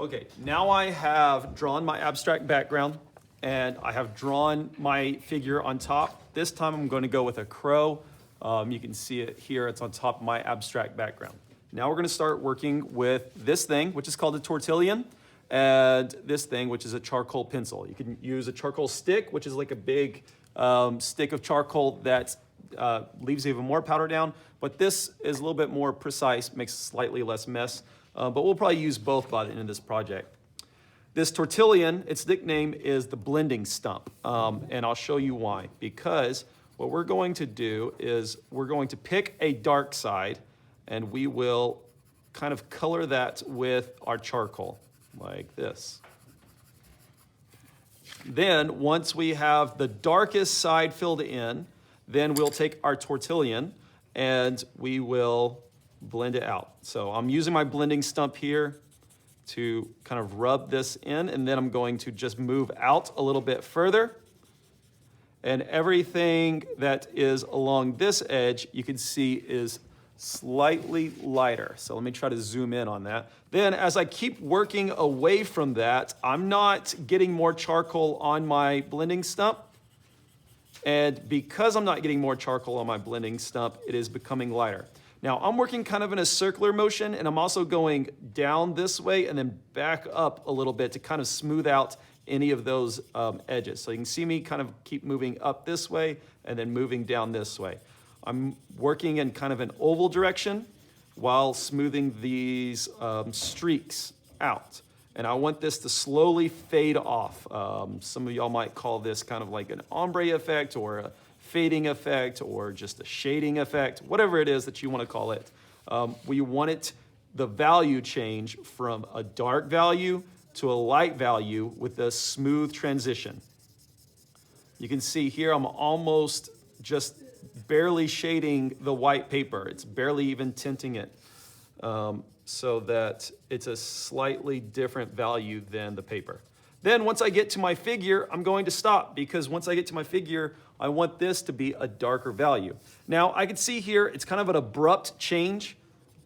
Okay, now I have drawn my abstract background and I have drawn my figure on top. This time I'm going to go with a crow. You can see it here, it's on top of my abstract background. Now we're going to start working with this thing, which is called a tortillon, and this thing, which is a charcoal pencil. You can use a charcoal stick, which is like a big stick of charcoal that leaves even more powder down, but this is a little bit more precise, makes slightly less mess, but we'll probably use both by the end of this project. This tortillon, its nickname is the blending stump, and I'll show you why. Because what we're going to do is we're going to pick a dark side, and we will kind of color that with our charcoal, like this. Then, once we have the darkest side filled in, then we'll take our tortillon and we will blend it out. So I'm using my blending stump here to kind of rub this in, and then I'm going to just move out a little bit further. And everything that is along this edge, you can see is slightly lighter. So let me try to zoom in on that. Then as I keep working away from that, I'm not getting more charcoal on my blending stump. And because I'm not getting more charcoal on my blending stump, it is becoming lighter. Now I'm working kind of in a circular motion, and I'm also going down this way and then back up a little bit to kind of smooth out any of those edges. So you can see me kind of keep moving up this way and then moving down this way. I'm working in kind of an oval direction while smoothing these streaks out. And I want this to slowly fade off. Some of y'all might call this kind of like an ombre effect or a fading effect or just a shading effect, whatever it is that you want to call it. We want the value change from a dark value to a light value with a smooth transition. You can see here I'm almost just barely shading the white paper. It's barely even tinting it so that it's a slightly different value than the paper. Then once I get to my figure, I'm going to stop, because once I get to my figure, I want this to be a darker value. Now I can see here, it's kind of an abrupt change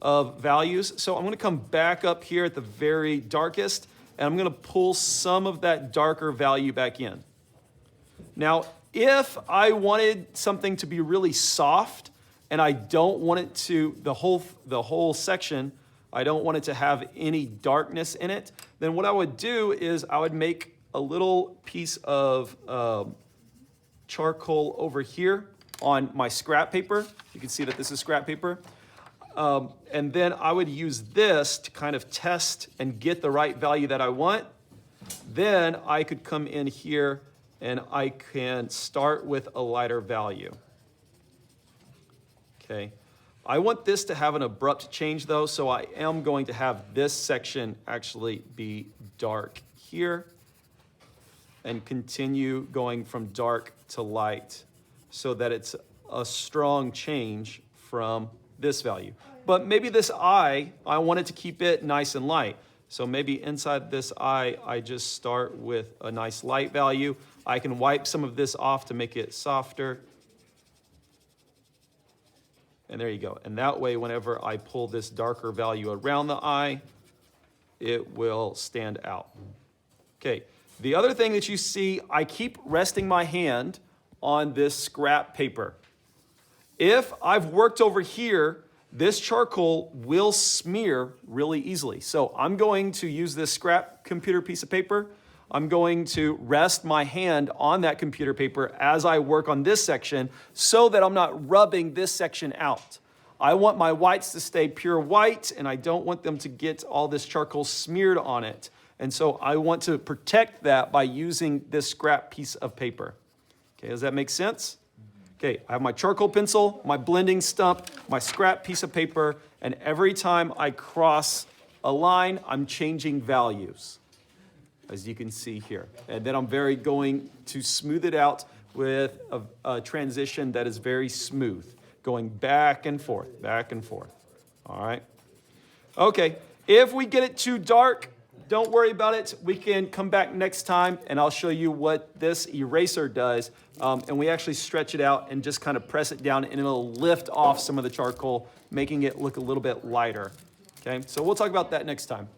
of values. So I'm going to come back up here at the very darkest, and I'm going to pull some of that darker value back in. Now, if I wanted something to be really soft and I don't want it to, the whole section, I don't want it to have any darkness in it, then what I would do is I would make a little piece of charcoal over here on my scrap paper. You can see that this is scrap paper. And then I would use this to kind of test and get the right value that I want. Then I could come in here and I can start with a lighter value. Okay. I want this to have an abrupt change though, so I am going to have this section actually be dark here and continue going from dark to light so that it's a strong change from this value. But maybe this eye, I wanted to keep it nice and light. So maybe inside this eye, I just start with a nice light value. I can wipe some of this off to make it softer. And there you go. And that way, whenever I pull this darker value around the eye, it will stand out. Okay. The other thing that you see, I keep resting my hand on this scrap paper. If I've worked over here, this charcoal will smear really easily. So I'm going to use this scrap computer piece of paper. I'm going to rest my hand on that computer paper as I work on this section so that I'm not rubbing this section out. I want my whites to stay pure white, and I don't want them to get all this charcoal smeared on it. And so I want to protect that by using this scrap piece of paper. Okay, does that make sense? Okay, I have my charcoal pencil, my blending stump, my scrap piece of paper, and every time I cross a line, I'm changing values, as you can see here. And then I'm going to smooth it out with a transition that is very smooth, going back and forth, all right? Okay, if we get it too dark, don't worry about it. We can come back next time and I'll show you what this eraser does. And we actually stretch it out and just kind of press it down, and it'll lift off some of the charcoal, making it look a little bit lighter. Okay, so we'll talk about that next time.